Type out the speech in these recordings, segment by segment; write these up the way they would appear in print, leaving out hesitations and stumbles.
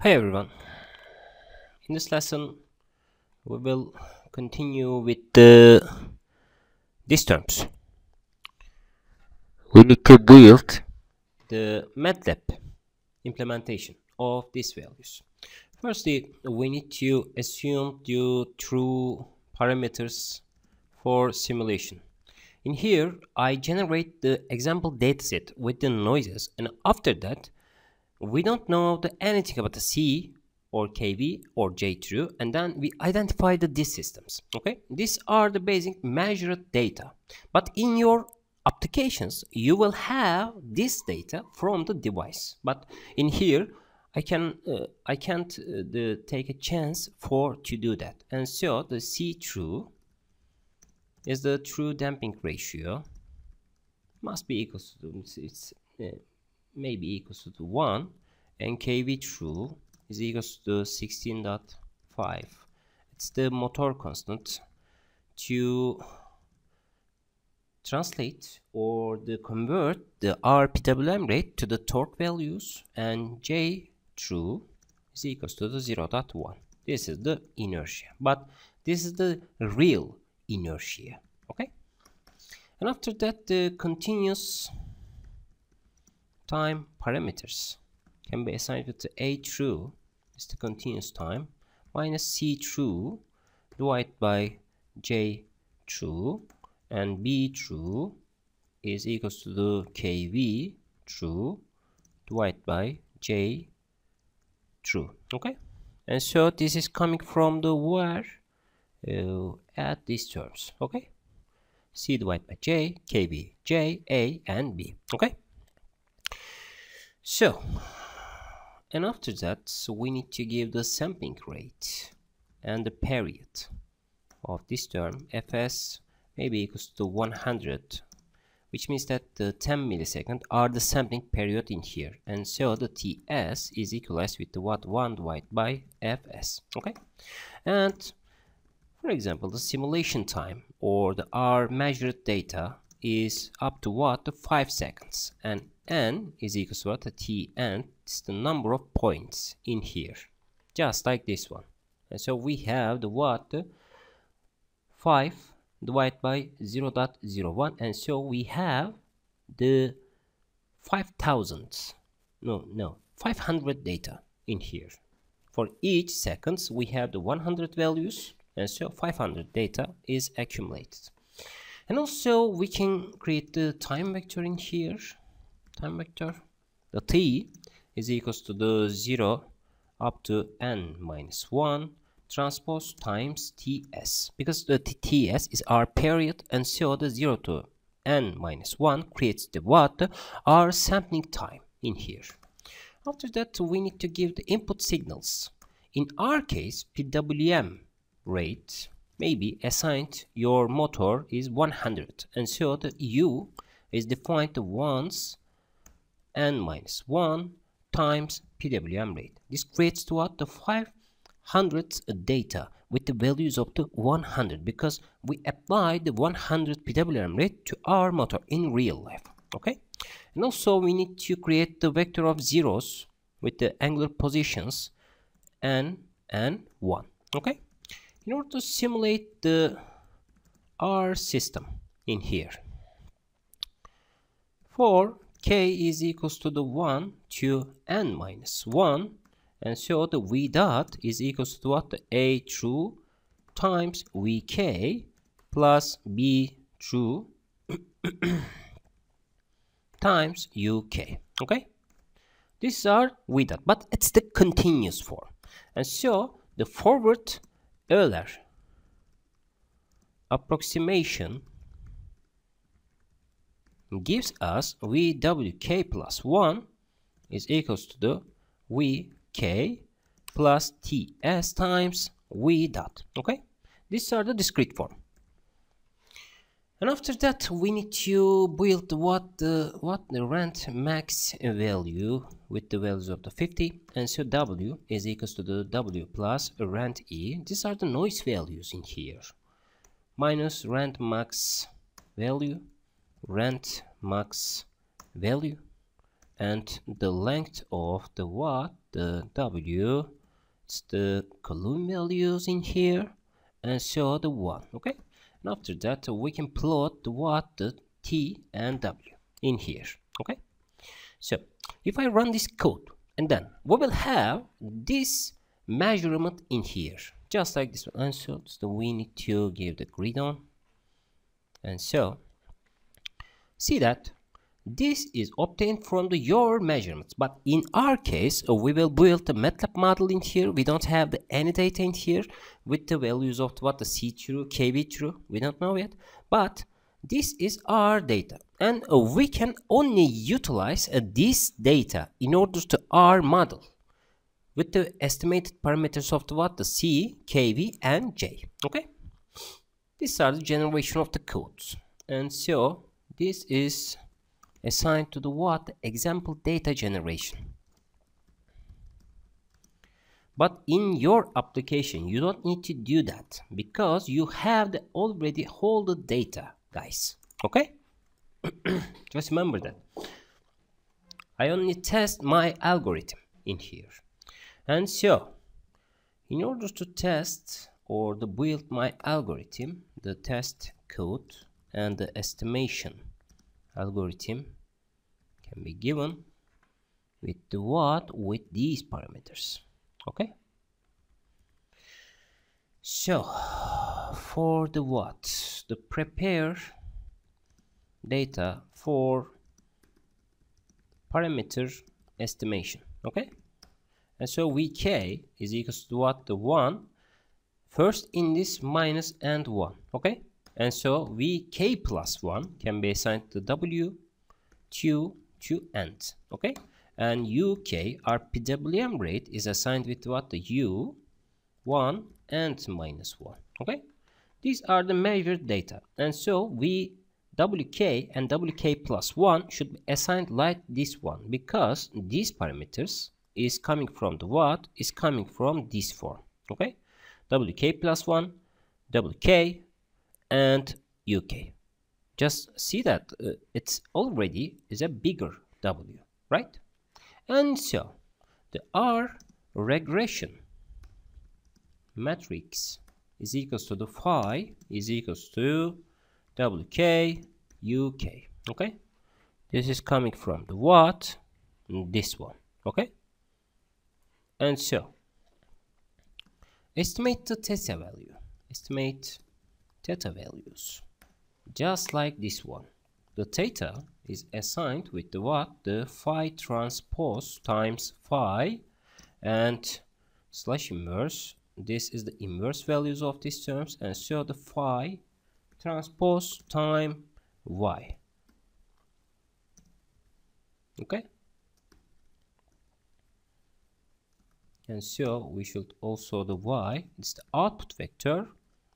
Hi everyone. In this lesson we will continue with these terms. We need to build the Matlab implementation of these values. Firstly, we need to assume the true parameters for simulation. In here, I generate the example dataset with the noises, and after that, we don't know anything about the C or KV or J true, and then we identify these systems. Okay, these are the basic measured data, but in your applications you will have this data from the device, but in here I can't take a chance to do that. And so the C true is the true damping ratio, must be equals to maybe equals to 1, and KV true is equals to 16.5. It's the motor constant. To translate or convert the R PWM rate to the torque values, and J true is equals to the 0.1. This is the inertia, but this is the real inertia. Okay, and after that the continuous time parameters can be assigned with the A true is the continuous time minus C true divided by J true, and B true is equals to the KV true divided by J true. Okay, and so this is coming from the where at these terms. Okay, C divided by J, KV, J, A, and B. Okay, so and after that we need to give the sampling rate and the period of this term. Fs may be equals to 100, which means that the 10 milliseconds are the sampling period in here, and so the Ts is equalized with the 1 divided by Fs. Okay, and for example the simulation time or the R measured data is up to the 5 seconds, and n is equals to the Tn is the number of points in here, just like this one. And so we have the 5 divided by 0.01, and so we have the 500 data in here. For each seconds we have the 100 values, and so 500 data is accumulated. And also we can create the time vector in here. Time vector, the T is equals to the 0 up to n minus 1 transpose times Ts, because the Ts is our period, and so the 0 to n minus 1 creates the our sampling time in here. After that we need to give the input signals. In our case PWM rate may be assigned your motor is 100, and so the U is defined once n minus 1 times PWM rate. This creates the 500 data with the values of the 100, because we apply the 100 PWM rate to our motor in real life. Okay, and also we need to create the vector of zeros with the angular positions n and 1. Okay, in order to simulate the R system in here, for K is equals to the 1 to n minus 1, and so the V dot is equals to the A true times Vk plus B true times Uk. Okay, these are V dot, but it's the continuous form, and so the forward Euler approximation gives us VWK plus 1 is equals to the Vk plus Ts times V dot. Okay, these are the discrete form. And after that we need to build the rent max value with the values of the 50, and so W is equals to the W plus rent E. These are the noise values in here, minus rent max value, rent max value, and the length of the what, the W, it's the column values in here, and so the 1. Okay, and after that we can plot the what, the T and W in here. Okay, so if I run this code, and then we will have this measurement in here, just like this one. And so we need to give the grid on, and so see that this is obtained from your measurements. But in our case, we will build the Matlab model in here. We don't have any data in here with the values of what the C true, KB true, we don't know yet. But this is our data, and we can only utilize this data in order to our model with the estimated parameters of the what, the C, KV, and J. Okay, these are the generation of the codes, and so this is assigned to the what, the example data generation. But in your application you don't need to do that because you have the already hold the data, guys. Okay, just remember that I only test my algorithm in here. And so in order to test or to build my algorithm, the test code and the estimation algorithm can be given with the what, with these parameters. Okay, so for the what, the prepare data for parameter estimation. Okay, and so vk is equals to what, the 1 first in this minus and 1. Okay, and so vk plus 1 can be assigned to w, q, to end. Okay, and uk, our PWM rate, is assigned with what, the u, 1 and minus 1. Okay, these are the measured data, and so wk and wk plus 1 should be assigned like this one, because these parameters is coming from the what, is coming from this form. Okay, wk plus 1, wk, and uk. Just see that it's already is a bigger W, right? And so the R regression matrix is equals to the phi is equals to WK UK. Okay, this is coming from the what, this one. Okay, and so estimate the theta value, estimate theta values, just like this one. The theta is assigned with the what, the phi transpose times phi and slash inverse. This is the inverse values of these terms, and so the phi transpose time y. Okay, and so we should also the y, it's the output vector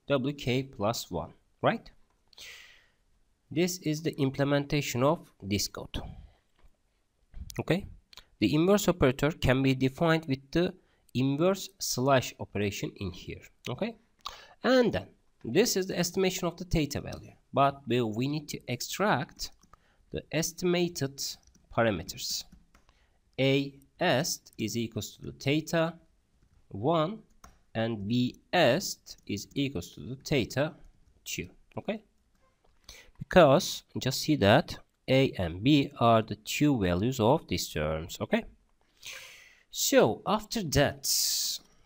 wk plus 1, right? This is the implementation of this code. Okay, the inverse operator can be defined with the inverse slash operation in here. Okay, and then this is the estimation of the theta value, but we need to extract the estimated parameters. A(est) is equals to the theta 1 and B(est) is equals to the theta 2. Okay, because just see that A and B are the two values of these terms. Okay, so after that,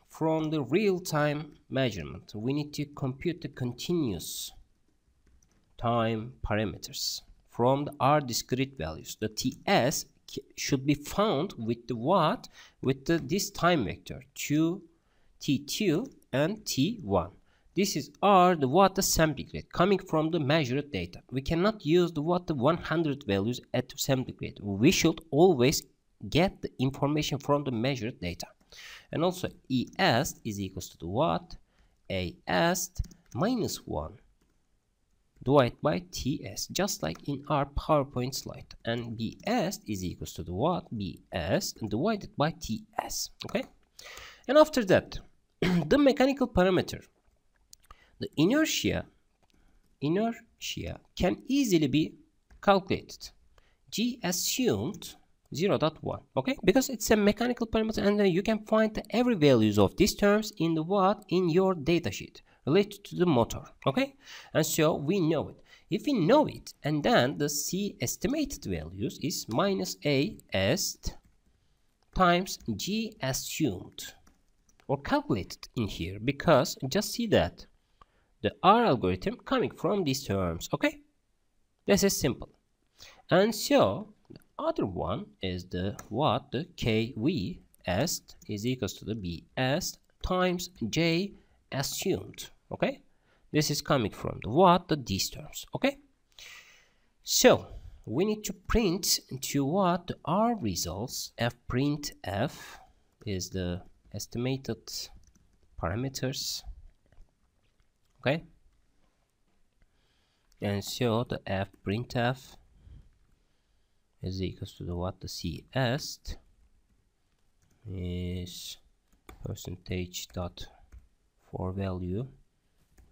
from the real-time measurement, we need to compute the continuous time parameters from our discrete values. The TS should be found with the what, with this time vector 2, T2 and T1. This is the what, the sampling rate coming from the measured data. We cannot use the what, the 100 values at the sampling rate. We should always get the information from the measured data. And also est is equals to the what, est minus 1 divided by ts, just like in our PowerPoint slide. And best is equals to the what, bs divided by ts. Okay, and after that the mechanical parameter, the inertia can easily be calculated. G assumed 0.1. Okay, because it's a mechanical parameter, and you can find the every values of these terms in the what in your datasheet related to the motor. Okay, and so we know it. If we know it, and then the C estimated values is minus A est times G assumed or calculated in here, because just see that the R algorithm coming from these terms. Okay, this is simple. And so the other one is the what the KV est is equals to the B est times J assumed. Okay, this is coming from the what the these terms. Okay, so we need to print to what the R results. F print F is the estimated parameters. Okay, and so the F printf is equals to the what the C est is percentage dot for value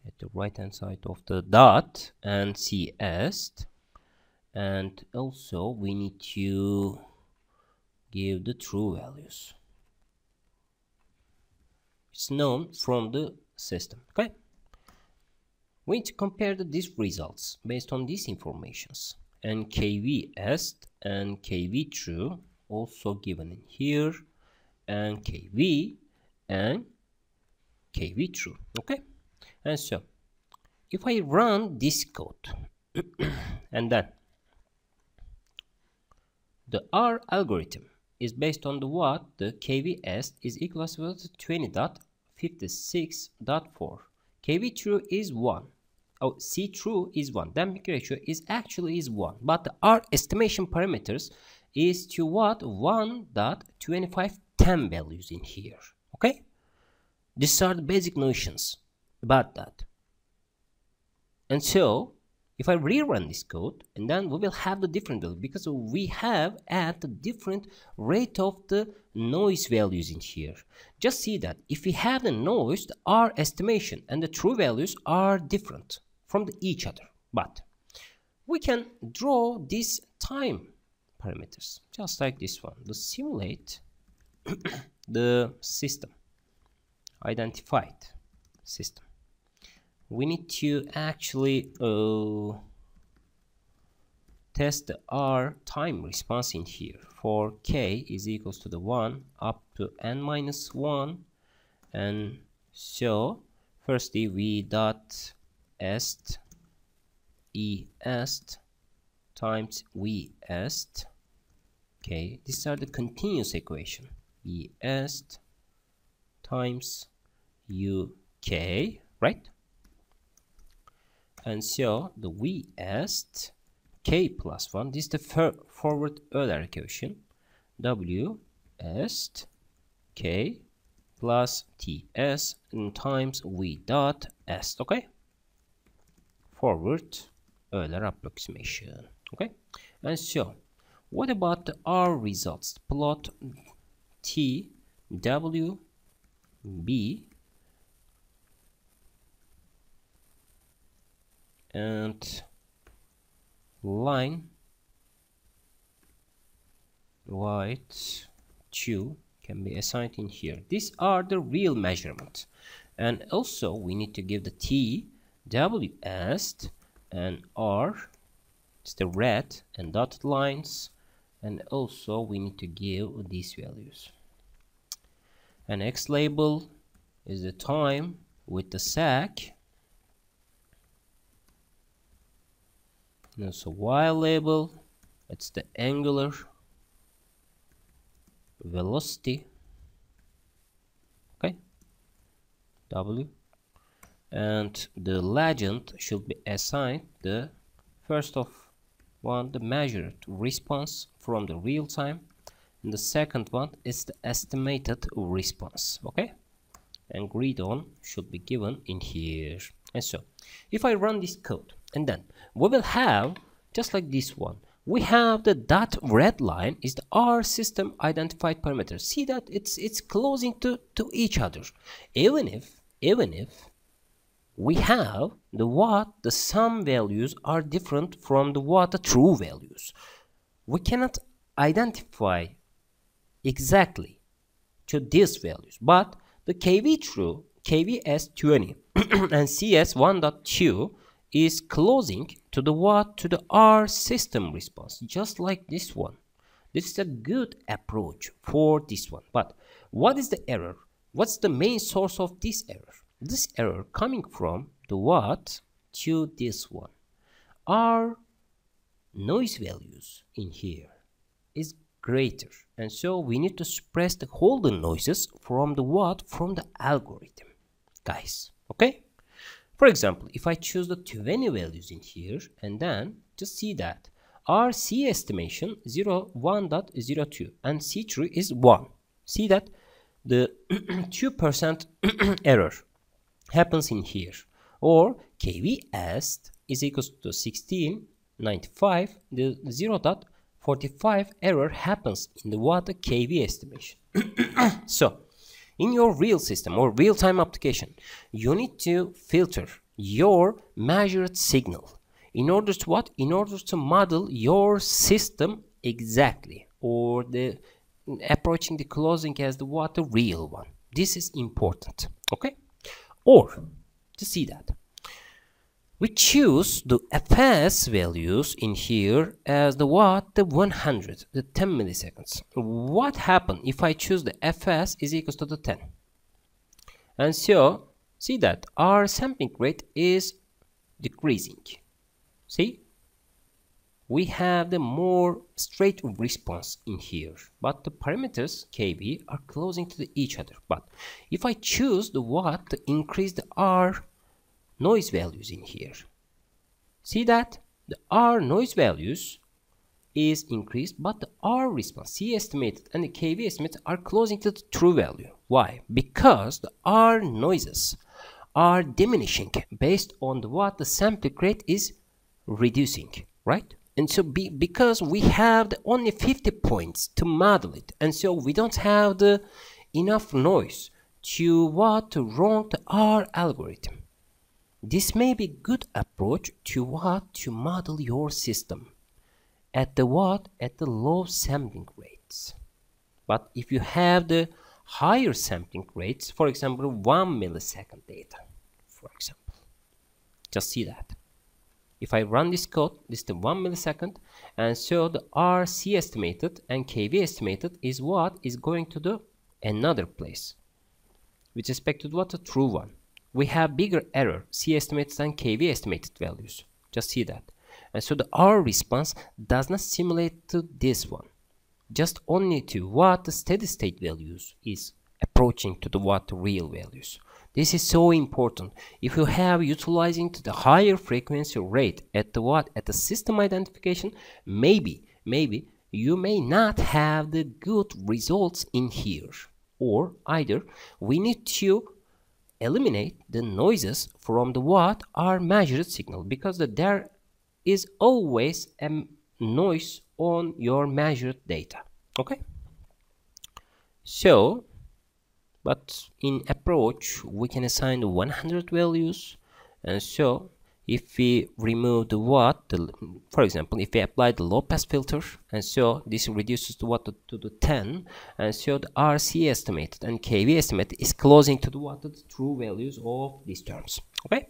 at the right hand side of the dot and C est, and also we need to give the true values. It's known from the system. Okay, we need to compare these results based on these informations, and KV est and KV true also given in here, and KV and KV true. Okay, and so if I run this code and then the R algorithm is based on the what the KV est is equal to 20.56.4. KV true is 1. Oh, C true is 1. Damping ratio is actually is 1, but the R estimation parameters is to what 1.2510 values in here. Okay, these are the basic notions about that. And so if I rerun this code, and then we will have the different value, because we have at the different rate of the noise values in here. Just see that if we have the noise, the R estimation and the true values are different from each other. But we can draw these time parameters just like this one. The simulate the system, identified system. We need to actually test the R time response in here for K is equals to the 1 up to n minus 1. And so firstly we dot est E est times V est. Okay, these are the continuous equation. E est times UK, right? And so the V est K plus 1, this is the forward Euler equation. W est K plus TS times V dot est. Okay, forward Euler approximation. Okay, and so what about the R results? Plot T W B and line white 2 can be assigned in here. These are the real measurements, and also we need to give the T W est and R, it's the red and dotted lines, and also we need to give these values. And X label is the time with the sag, and also Y label, it's the angular velocity. Okay, W, and the legend should be assigned the first of one, the measured response from the real time, and the second one is the estimated response. Okay, and grid on should be given in here. And so if I run this code, and then we will have just like this one, we have the dot red line is the R system identified parameter. See that it's closing to each other, even if we have the what the sum values are different from the what the true values. We cannot identify exactly to these values, but the KV true, KVS20 and CS1.2 is closing to the what? To the R system response, just like this one. This is a good approach for this one. But what is the error? What's the main source of this error? This error coming from the what to this one. Our noise values in here is greater, and so we need to suppress the whole the noises from the what? From the algorithm, guys. Okay, for example, if I choose the 20 values in here, and then just see that our C estimation 1.02 and C3 is 1. See that the 2% error happens in here, or KVS is equals to 1695, the 0.45 error happens in the what? The KV estimation. So in your real system or real-time application, you need to filter your measured signal in order to what? In order to model your system exactly, or the approaching the closing as the what? The real one. This is important. Okay, or to see that we choose the FS values in here as the what? The 100, the 10 milliseconds. What happens if I choose the FS is equals to the 10? And so see that our sampling rate is decreasing. See, we have the more straight response in here, but the parameters KB are closing to each other. But if I choose the what? To increase the R noise values in here, see that the R noise values is increased, but the R response, C estimated and the KV estimated are closing to the true value. Why? Because the R noises are diminishing based on the what? The sampling rate is reducing, right? And so because we have the only 50 points to model it, and so we don't have the enough noise to what? To run the R algorithm. This may be good approach to what? To model your system at the what? At the low sampling rates. But if you have the higher sampling rates, for example 1 millisecond data, for example, just see that if I run this code, this is the 1 millisecond, and so the RC estimated and KV estimated is what? Is going to the another place with respect to what? The true one. We have bigger error, C estimated and KV estimated values. Just see that. And so the R response does not simulate to this one, just only to what? The steady state values is approaching to the what? The real values. This is so important. If you have utilizing to the higher frequency rate at the what? At the system identification, maybe you may not have the good results in here, or either we need to eliminate the noises from the what? Our measured signal, because there is always a noise on your measured data. Okay, so but in approach we can assign the 100 values, and so if we remove the what? For example, if we apply the low pass filter, and so this reduces the what? To the 10, and so the RC estimated and KV estimated is closing to the what? The true values of these terms. Okay,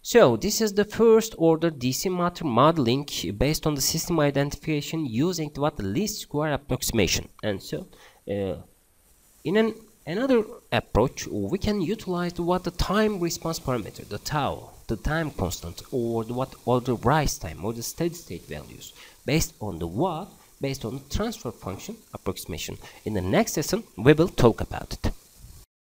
so this is the first order DC matter modeling based on the system identification using the what? The least square approximation. And so in another approach we can utilize the what? The time response parameter, the tau, the time constant, or the what? Or the rise time, or the steady state values based on the what? Based on the transfer function approximation. In the next lesson we will talk about it.